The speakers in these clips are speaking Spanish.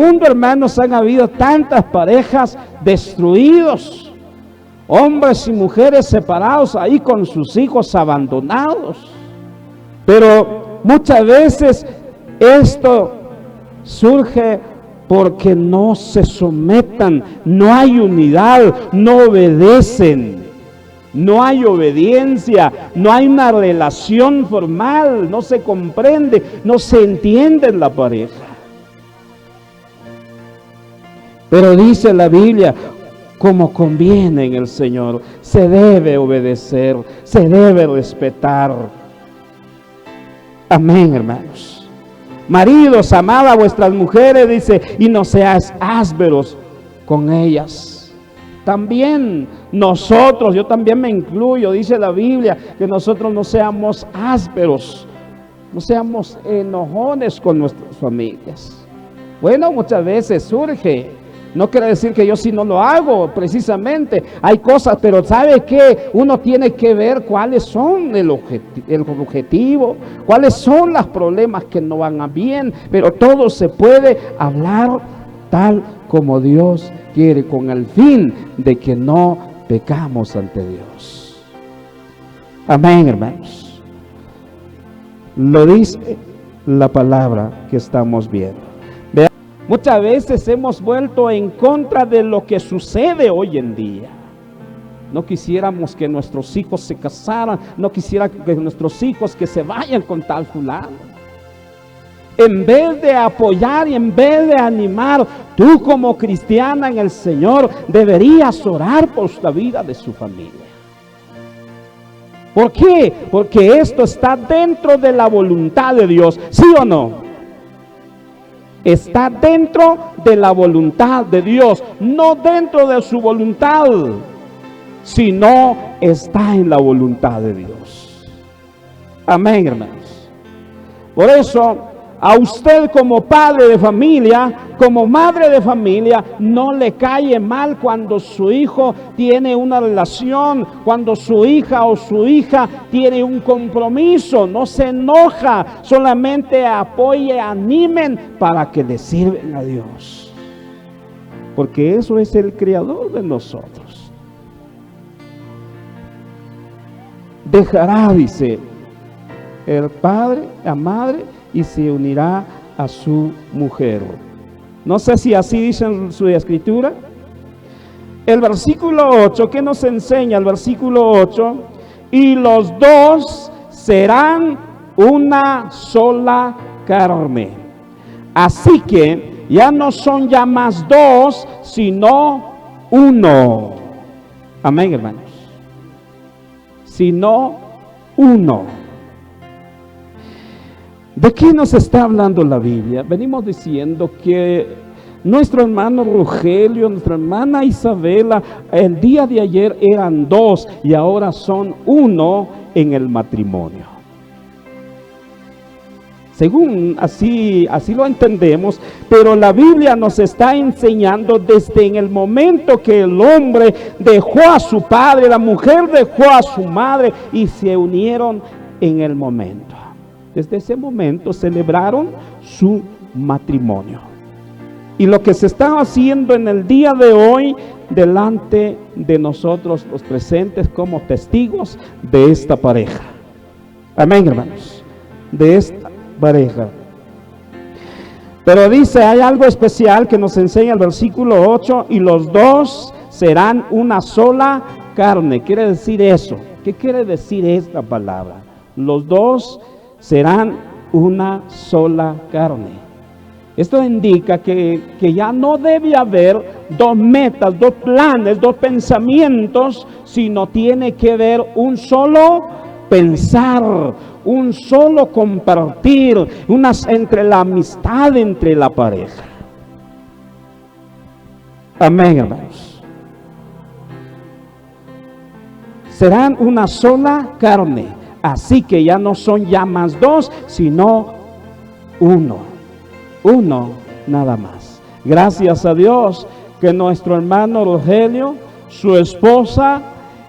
mundo, hermanos, han habido tantas parejas destruidos, hombres y mujeres separados ahí con sus hijos abandonados. Pero muchas veces esto surge porque no se sometan, no hay unidad, no obedecen, no hay obediencia, no hay una relación formal, no se comprende, no se entiende en la pareja. Pero dice la Biblia, como conviene en el Señor, se debe obedecer, se debe respetar. Amén, hermanos. Maridos, amad a vuestras mujeres, dice, y no seáis ásperos con ellas. También nosotros, yo también me incluyo, dice la Biblia, que nosotros no seamos ásperos, no seamos enojones con nuestras familias. Bueno, muchas veces surge. No quiere decir que yo sí no lo hago, precisamente. Hay cosas, pero ¿sabe qué? Uno tiene que ver cuáles son el objetivo, cuáles son los problemas que no van bien. Pero todo se puede hablar tal como Dios quiere, con el fin de que no pecamos ante Dios. Amén, hermanos. Lo dice la palabra que estamos viendo. Muchas veces hemos vuelto en contra de lo que sucede hoy en día. No quisiéramos que nuestros hijos se casaran, no quisiera que nuestros hijos que se vayan con tal fulano. En vez de apoyar y en vez de animar, tú como cristiana en el Señor deberías orar por la vida de su familia. ¿Por qué? Porque esto está dentro de la voluntad de Dios, ¿sí o no? Está dentro de la voluntad de Dios, no dentro de su voluntad, sino está en la voluntad de Dios. Amén, hermanos. Por eso, a usted como padre de familia, como madre de familia, no le cae mal cuando su hijo tiene una relación, cuando su hija o su hija tiene un compromiso. No se enoja, solamente apoye, animen para que le sirven a Dios. Porque eso es el creador de nosotros. Dejará, dice, el padre, la madre, y se unirá a su mujer. No sé si así dice en su escritura. El versículo 8, ¿qué nos enseña el versículo 8? Y los dos serán una sola carne. Así que ya no son ya más dos, sino uno. Amén, hermanos. Sino uno. ¿De qué nos está hablando la Biblia? Venimos diciendo que nuestro hermano Rogelio, nuestra hermana Isabela, el día de ayer eran dos y ahora son uno en el matrimonio. Según así lo entendemos, pero la Biblia nos está enseñando desde en el momento que el hombre dejó a su padre, la mujer dejó a su madre y se unieron en el momento. Desde ese momento celebraron su matrimonio. Y lo que se está haciendo en el día de hoy delante de nosotros los presentes como testigos de esta pareja. Amén, hermanos. De esta pareja. Pero dice, hay algo especial que nos enseña el versículo 8, y los dos serán una sola carne. Quiere decir eso. ¿Qué quiere decir esta palabra? Los dos serán una sola carne. Esto indica que ya no debe haber dos metas, dos planes, dos pensamientos, sino tiene que haber un solo pensar, un solo compartir, entre la amistad entre la pareja. Amén, hermanos. Serán una sola carne. Así que ya no son ya más dos, sino uno. Uno nada más. Gracias a Dios que nuestro hermano Rogelio, su esposa,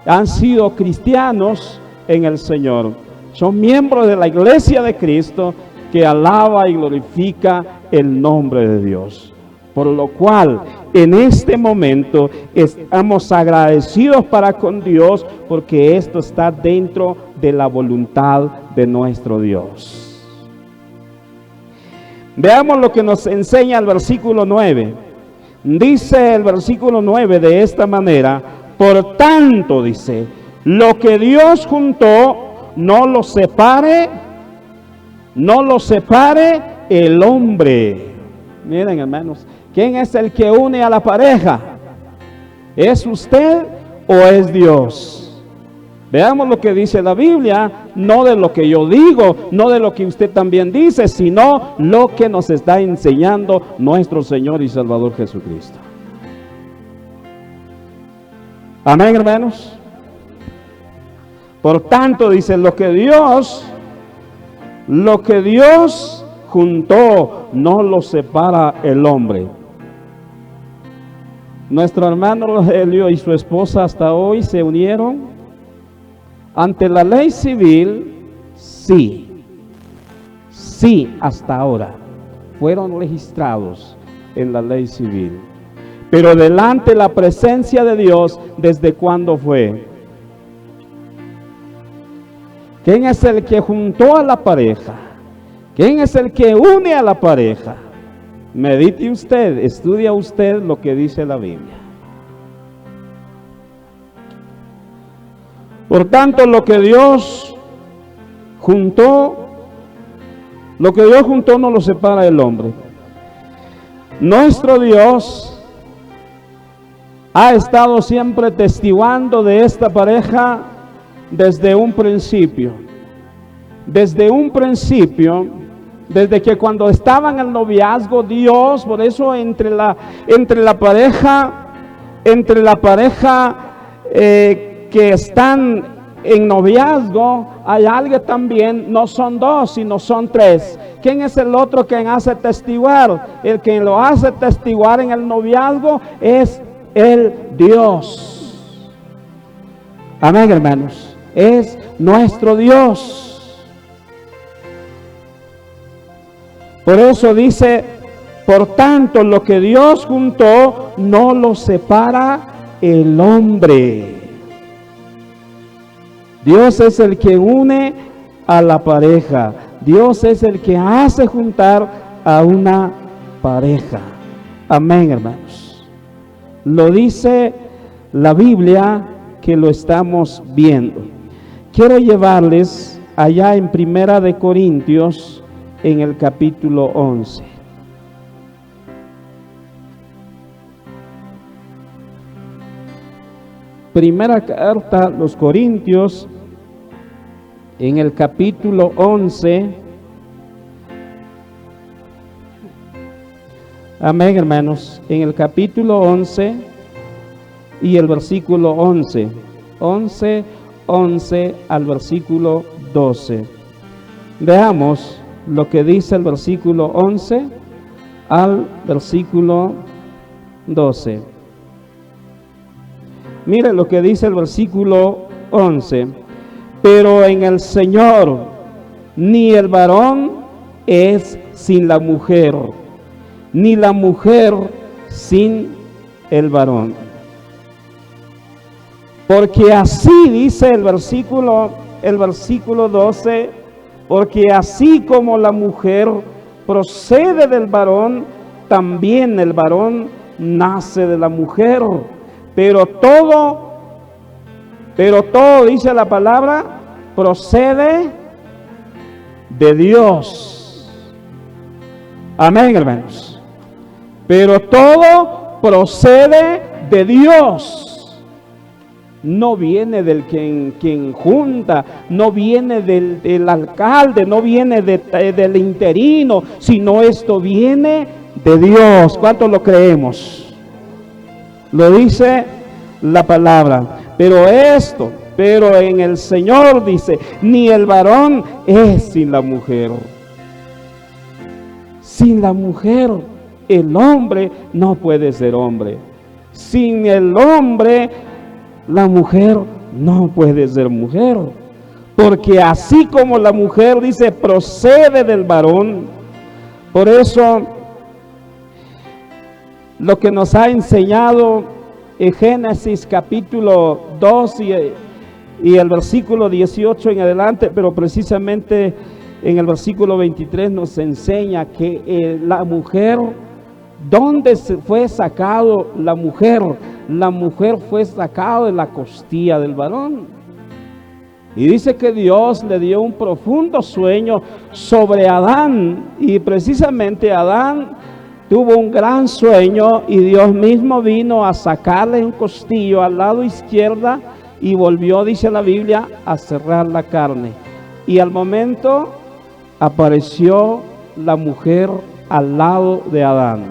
han sido cristianos en el Señor. Son miembros de la iglesia de Cristo que alaba y glorifica el nombre de Dios. Por lo cual, en este momento estamos agradecidos para con Dios porque esto está dentro de la voluntad de nuestro Dios. Veamos lo que nos enseña el versículo 9. Dice el versículo 9 de esta manera: por tanto, dice, lo que Dios juntó, no lo separe el hombre. Miren, hermanos, ¿quién es el que une a la pareja? ¿Es usted o es Dios? Veamos lo que dice la Biblia, no de lo que yo digo, no de lo que usted también dice, sino lo que nos está enseñando nuestro Señor y Salvador Jesucristo. Amén, hermanos. Por tanto, dice, lo que Dios juntó, no lo separa el hombre. Nuestro hermano Rogelio y su esposa hasta hoy se unieron. Ante la ley civil, sí, hasta ahora fueron registrados en la ley civil. Pero delante de la presencia de Dios, ¿desde cuándo fue? ¿Quién es el que juntó a la pareja? ¿Quién es el que une a la pareja? Medite usted, estudia usted lo que dice la Biblia. Por tanto, lo que Dios juntó no lo separa el hombre. Nuestro Dios ha estado siempre testiguando de esta pareja desde un principio. Desde que cuando estaban en el noviazgo, Dios, por eso entre la pareja que están en noviazgo, hay algo también, no son dos, sino son tres. ¿Quién es el otro que hace testiguar? El que lo hace testiguar en el noviazgo es el Dios. Amén, hermanos. Es nuestro Dios. Por eso dice, por tanto, lo que Dios juntó, no lo separa el hombre. Dios es el que une a la pareja. Dios es el que hace juntar a una pareja. Amén, hermanos. Lo dice la Biblia, que lo estamos viendo. Quiero llevarles allá en Primera de Corintios, en el capítulo 11. Primera carta a los Corintios, en el capítulo 11. Amén, hermanos. En el capítulo 11 y el versículo 11. 11 al versículo 12. Veamos lo que dice el versículo 11 al versículo 12. Mire lo que dice el versículo 11. Pero en el Señor, ni el varón es sin la mujer, ni la mujer sin el varón. Porque así dice el versículo 12, porque así como la mujer procede del varón, también el varón nace de la mujer. Pero todo, dice la palabra, procede de Dios. Amén, hermanos. Pero todo procede de Dios. No viene del quien junta, no viene del alcalde, no viene del interino, sino esto viene de Dios. ¿Cuántos lo creemos? Lo dice la palabra. Pero en el Señor dice, ni el varón es sin la mujer. Sin la mujer, el hombre no puede ser hombre. Sin el hombre, la mujer no puede ser mujer. Porque así como la mujer, dice, procede del varón. Por eso, lo que nos ha enseñado en Génesis capítulo 2 y el versículo 18 en adelante, pero precisamente en el versículo 23 nos enseña que la mujer, ¿dónde se fue sacado la mujer? La mujer fue sacada de la costilla del varón. Y dice que Dios le dio un profundo sueño sobre Adán, y precisamente Adán tuvo un gran sueño y Dios mismo vino a sacarle un costillo al lado izquierdo y volvió, dice la Biblia, a cerrar la carne. Y al momento apareció la mujer al lado de Adán.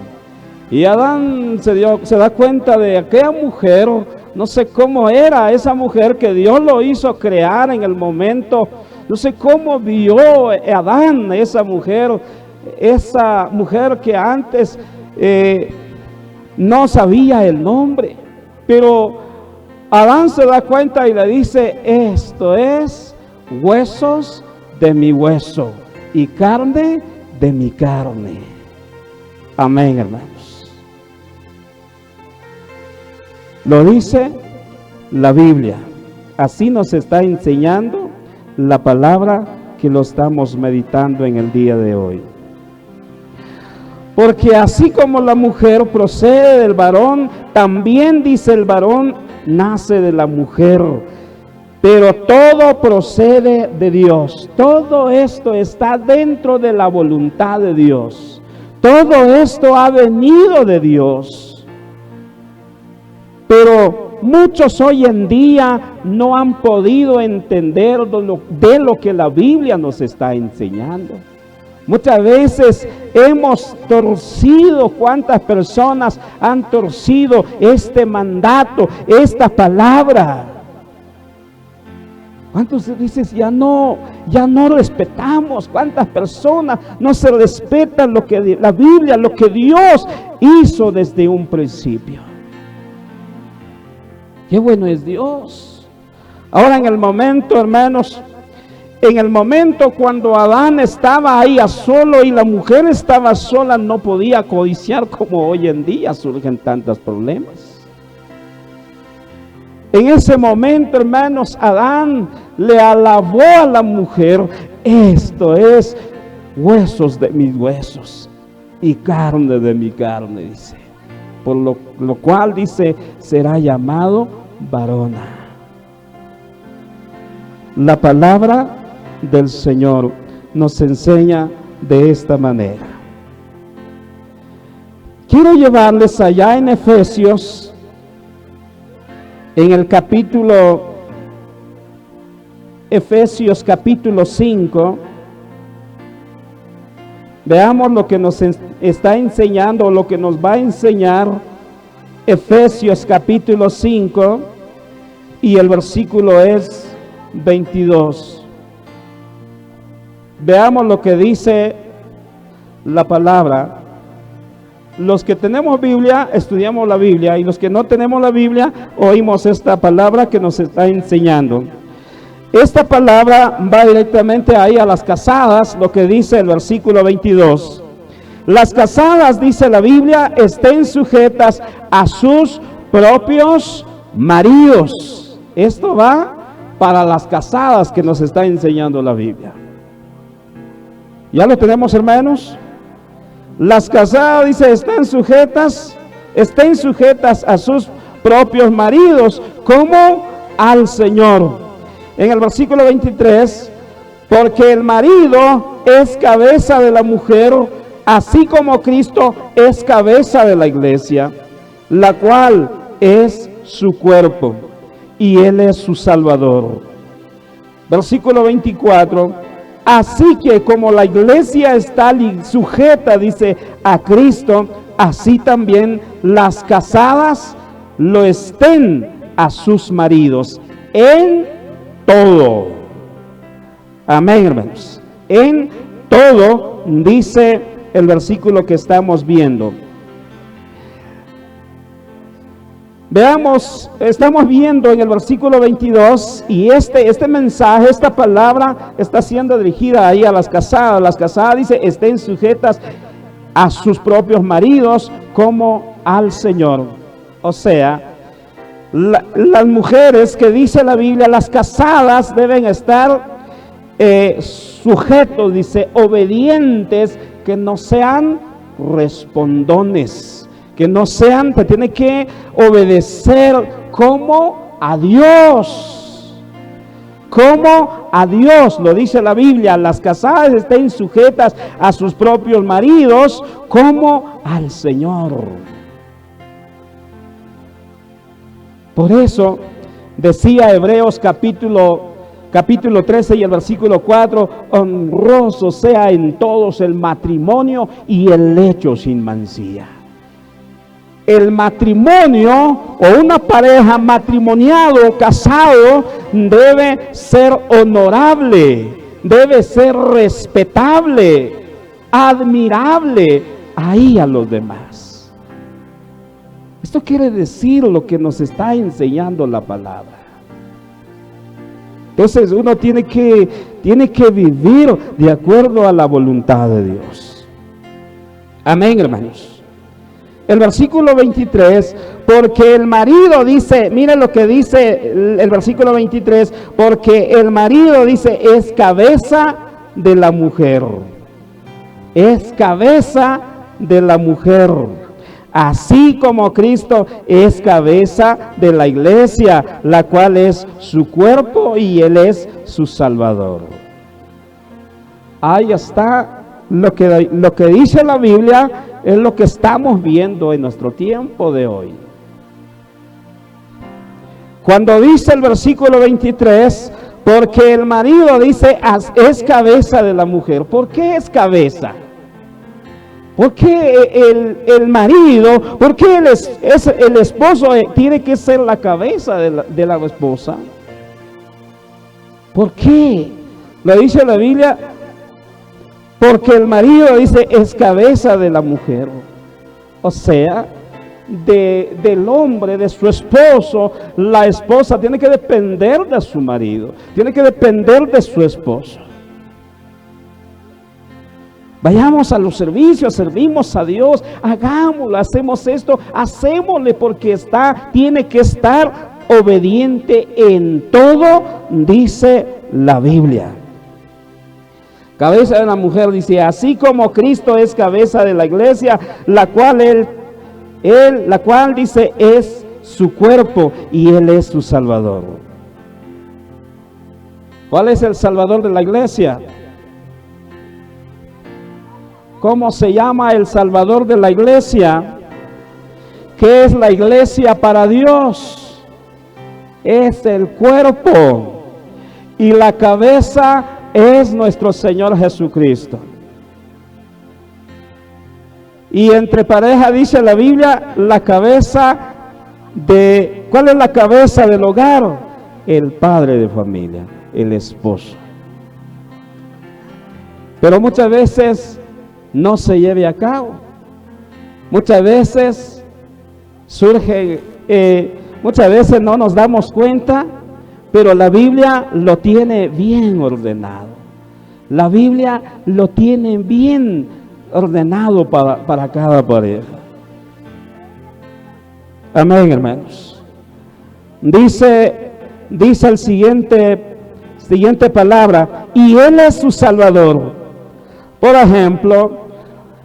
Y Adán se da cuenta de aquella mujer, no sé cómo era esa mujer que Dios lo hizo crear en el momento. No sé cómo vio Adán esa mujer que antes no sabía el nombre. Pero Adán se da cuenta y le dice: esto es huesos de mi hueso y carne de mi carne. Amén, hermanos. Lo dice la Biblia. Así nos está enseñando la palabra que lo estamos meditando en el día de hoy. Porque así como la mujer procede del varón, también dice el varón nace de la mujer. Pero todo procede de Dios. Todo esto está dentro de la voluntad de Dios. Todo esto ha venido de Dios. Pero muchos hoy en día no han podido entender de lo que la Biblia nos está enseñando. Muchas veces hemos torcido, cuántas personas han torcido este mandato, esta palabra. ¿Cuántos dices ya no respetamos? ¿Cuántas personas no se respetan lo que la Biblia, lo que Dios hizo desde un principio? Qué bueno es Dios. Ahora en el momento, hermanos, en el momento cuando Adán estaba ahí a solo y la mujer estaba sola, no podía codiciar como hoy en día surgen tantos problemas. En ese momento, hermanos, Adán le alabó a la mujer: esto es huesos de mis huesos y carne de mi carne, dice. Por lo cual, dice, será llamado varona. La palabra del Señor nos enseña de esta manera. Quiero llevarles allá en Efesios, en el Efesios capítulo 5, veamos lo que nos está enseñando, lo que nos va a enseñar Efesios capítulo 5 y el versículo es 22. Veamos lo que dice la palabra. Los que tenemos Biblia, estudiamos la Biblia, y los que no tenemos la Biblia, oímos esta palabra que nos está enseñando. Esta palabra va directamente ahí a las casadas, lo que dice el versículo 22. Las casadas, dice la Biblia, estén sujetas a sus propios maridos. Esto va para las casadas que nos está enseñando la Biblia. ¿Ya lo tenemos, hermanos? Las casadas, dice, estén sujetas a sus propios maridos como al Señor. En el versículo 23, porque el marido es cabeza de la mujer, así como Cristo es cabeza de la iglesia, la cual es su cuerpo, y Él es su Salvador. Versículo 24, así que como la iglesia está sujeta, dice, a Cristo, así también las casadas lo estén a sus maridos en todo. Amén, hermanos. En todo, dice el versículo que estamos viendo. Veamos, estamos viendo en el versículo 22, y este mensaje, esta palabra está siendo dirigida ahí a las casadas. Las casadas, dice, estén sujetas a sus propios maridos como al Señor. O sea, las mujeres que dice la Biblia, las casadas deben estar sujetos, dice, obedientes, que no sean respondones, que no sean, que tienen que obedecer como a Dios, como a Dios, lo dice la Biblia. Las casadas estén sujetas a sus propios maridos como al Señor. Por eso decía Hebreos capítulo 13 y el versículo 4, honroso sea en todos el matrimonio y el lecho sin mancilla. El matrimonio o una pareja matrimoniado, casado, debe ser honorable, debe ser respetable, admirable ahí a los demás. Esto quiere decir lo que nos está enseñando la palabra. Entonces uno tiene que vivir de acuerdo a la voluntad de Dios. Amén, hermanos. El versículo 23, porque el marido dice, mire lo que dice el versículo 23, porque el marido dice, es cabeza de la mujer. Es cabeza de la mujer. Así como Cristo es cabeza de la iglesia, la cual es su cuerpo y Él es su Salvador. Ahí está lo que dice la Biblia, es lo que estamos viendo en nuestro tiempo de hoy. Cuando dice el versículo 23, porque el marido dice es cabeza de la mujer. ¿Por qué es cabeza? ¿Por qué el marido, por qué el esposo tiene que ser la cabeza de la esposa? ¿Por qué? Lo dice la Biblia, porque el marido dice es cabeza de la mujer. O sea, del hombre, de su esposo, la esposa tiene que depender de su marido, tiene que depender de su esposo. Vayamos a los servicios, servimos a Dios, hagámoslo, hacemos esto, hacémosle porque tiene que estar obediente en todo, dice la Biblia. Cabeza de la mujer dice, así como Cristo es cabeza de la iglesia, la cual la cual dice es su cuerpo y Él es su Salvador. ¿Cuál es el Salvador de la iglesia? ¿Cómo se llama el Salvador de la iglesia? ¿Qué es la iglesia para Dios? Es el cuerpo. Y la cabeza es nuestro Señor Jesucristo. Y entre pareja dice la Biblia, la cabeza ¿cuál es la cabeza del hogar? El padre de familia, el esposo. Pero muchas veces no se lleve a cabo. Muchas veces muchas veces no nos damos cuenta, pero la Biblia lo tiene bien ordenado. La Biblia lo tiene bien ordenado para cada pareja. Amén, hermanos. Dice el siguiente palabra, y Él es su Salvador. Por ejemplo,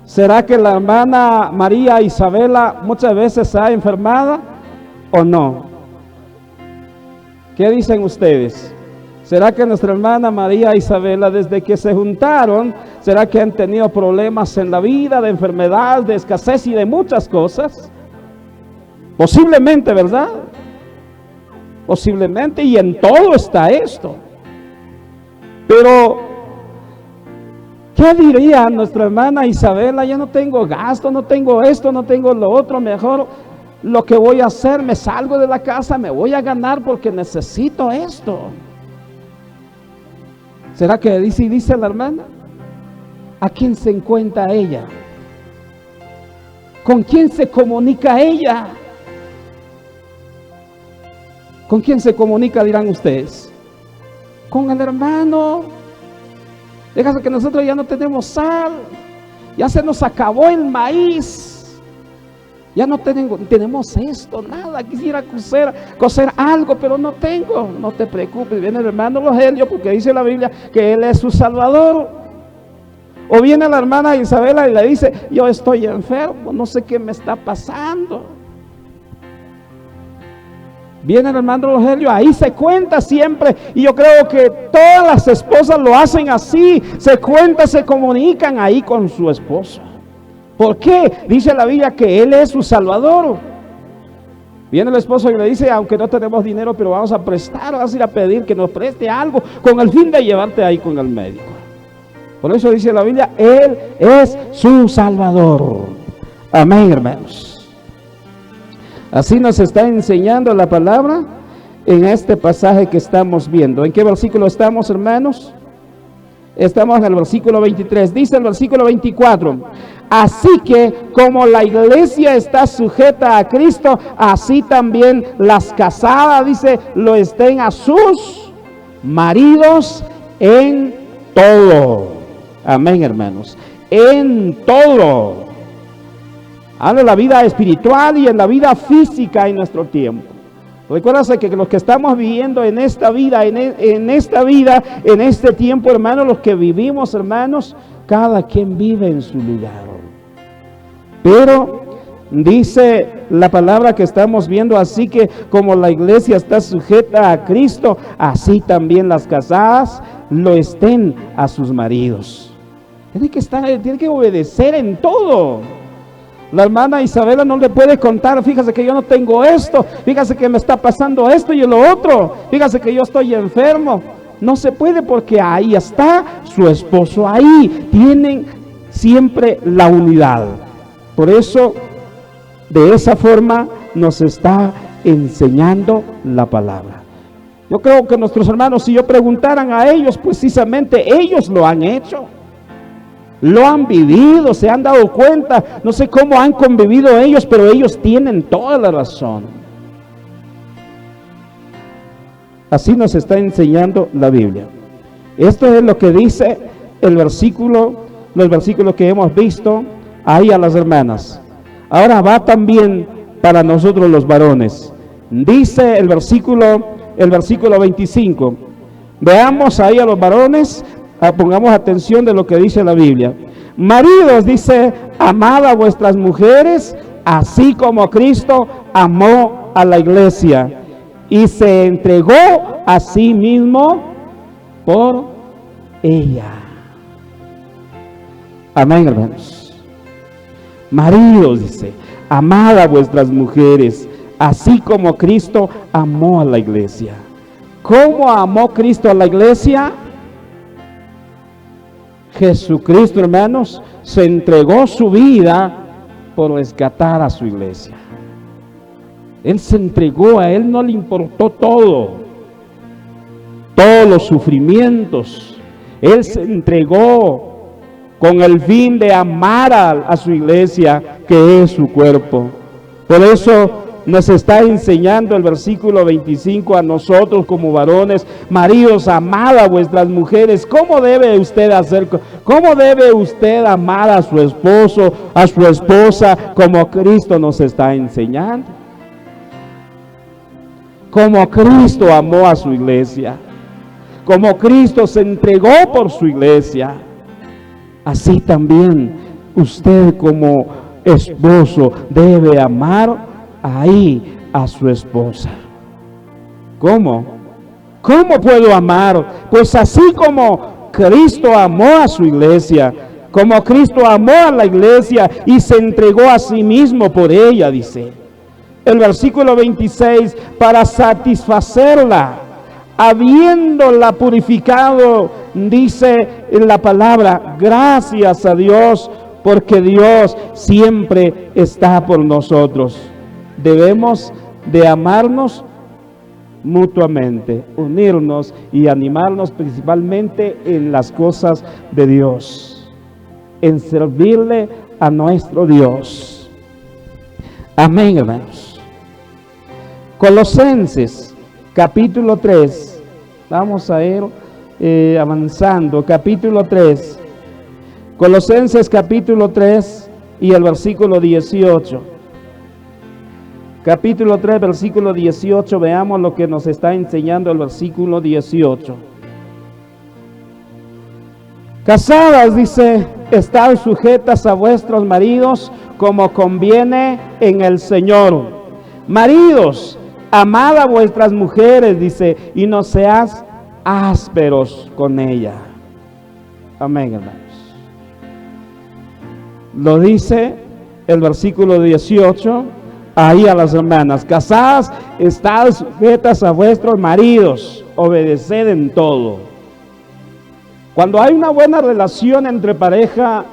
¿será que la hermana María Isabela muchas veces se ha enfermado o no? ¿Qué dicen ustedes? ¿Será que nuestra hermana María Isabela, desde que se juntaron, será que han tenido problemas en la vida, de enfermedad, de escasez y de muchas cosas? Posiblemente, ¿verdad? Posiblemente, y en todo está esto. Pero ¿qué diría nuestra hermana Isabela? Ya no tengo gasto, no tengo esto, no tengo lo otro, mejor lo que voy a hacer, me salgo de la casa, me voy a ganar porque necesito esto. ¿Será que dice la hermana? ¿A quién se encuentra ella? ¿Con quién se comunica ella? ¿Con quién se comunica, dirán ustedes? Con el hermano. Déjame que nosotros ya no tenemos sal, ya se nos acabó el maíz, Ya no tenemos esto, nada, quisiera coser algo, pero no tengo. No te preocupes, viene el hermano Rogelio, porque dice la Biblia que él es su Salvador. O viene la hermana Isabela y le dice, yo estoy enfermo, no sé qué me está pasando. Viene el hermano Rogelio, ahí se cuenta siempre, y yo creo que todas las esposas lo hacen así, se cuentan, se comunican ahí con su esposo. ¿Por qué? Dice la Biblia que Él es su Salvador. Viene el esposo y le dice, aunque no tenemos dinero, pero vamos a prestar, vamos a ir a pedir que nos preste algo, con el fin de llevarte ahí con el médico. Por eso dice la Biblia, Él es su Salvador. Amén, hermanos. Así nos está enseñando la palabra en este pasaje que estamos viendo. ¿En qué versículo estamos, hermanos? Estamos en el versículo 23. Dice el versículo 24. Así que como la iglesia está sujeta a Cristo, así también las casadas, dice, lo estén a sus maridos en todo. Amén, hermanos. En todo. Habla de la vida espiritual y en la vida física en nuestro tiempo. Recuérdase que los que estamos viviendo en esta vida, en este tiempo, hermanos, los que vivimos, hermanos, cada quien vive en su lugar. Pero dice la palabra que estamos viendo, así que como la iglesia está sujeta a Cristo, así también las casadas lo estén a sus maridos. Tiene que obedecer en todo. La hermana Isabela no le puede contar, fíjese que yo no tengo esto, fíjese que me está pasando esto y lo otro, fíjese que yo estoy enfermo. No se puede porque ahí está su esposo, ahí tienen siempre la unidad. Por eso, de esa forma nos está enseñando la palabra. Yo creo que nuestros hermanos, si yo preguntaran a ellos, precisamente ellos lo han hecho. Lo han vivido, se han dado cuenta, no sé cómo han convivido ellos, pero ellos tienen toda la razón. Así nos está enseñando la Biblia. Esto es lo que dice los versículos que hemos visto ahí a las hermanas. Ahora va también para nosotros los varones. Dice el versículo 25. Veamos ahí a los varones. Pongamos atención de lo que dice la Biblia. Maridos, dice, amad a vuestras mujeres, así como Cristo amó a la iglesia y se entregó a sí mismo por ella. Amén, hermanos. Maridos, dice, amad a vuestras mujeres, así como Cristo amó a la iglesia. ¿Cómo amó Cristo a la iglesia? Jesucristo, hermanos, se entregó su vida por rescatar a su iglesia. Él se entregó, a Él no le importó todos los sufrimientos. Él se entregó con el fin de amar a su iglesia, que es su cuerpo. Por eso nos está enseñando el versículo 25 a nosotros como varones: maridos, amad a vuestras mujeres. ¿Cómo debe usted hacer? ¿Cómo debe usted amar a su esposo, a su esposa, como Cristo nos está enseñando? Como Cristo amó a su iglesia, como Cristo se entregó por su iglesia, así también usted como esposo debe amar ahí a su esposa. ¿Cómo? ¿Cómo puedo amar? Pues así como Cristo amó a su iglesia, como Cristo amó a la iglesia y se entregó a sí mismo por ella, dice el versículo 26, para satisfacerla, habiéndola purificado, dice en la palabra, gracias a Dios, porque Dios siempre está por nosotros. Debemos de amarnos mutuamente, unirnos y animarnos principalmente en las cosas de Dios, en servirle a nuestro Dios. Amén, hermanos. Colosenses capítulo 3, vamos a ir avanzando, capítulo 3, Colosenses capítulo 3 y el versículo 18. capítulo 3, versículo 18, veamos lo que nos está enseñando el versículo 18. Casadas, dice, estad sujetas a vuestros maridos como conviene en el Señor. Maridos, amad a vuestras mujeres, dice, y no seas ásperos con ella. Amén, hermanos. Lo dice el versículo 18, ahí a las hermanas. Casadas, estad sujetas a vuestros maridos, obedeced en todo. Cuando hay una buena relación entre pareja,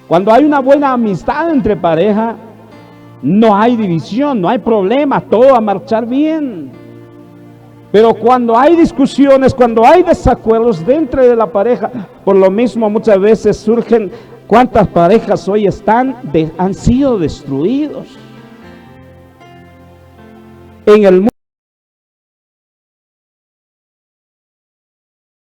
cuando hay una buena amistad entre pareja, no hay división, no hay problema, todo va a marchar bien. Pero cuando hay discusiones, cuando hay desacuerdos dentro de la pareja, por lo mismo muchas veces surgen, ¿cuántas parejas hoy han sido destruidos? En el mundo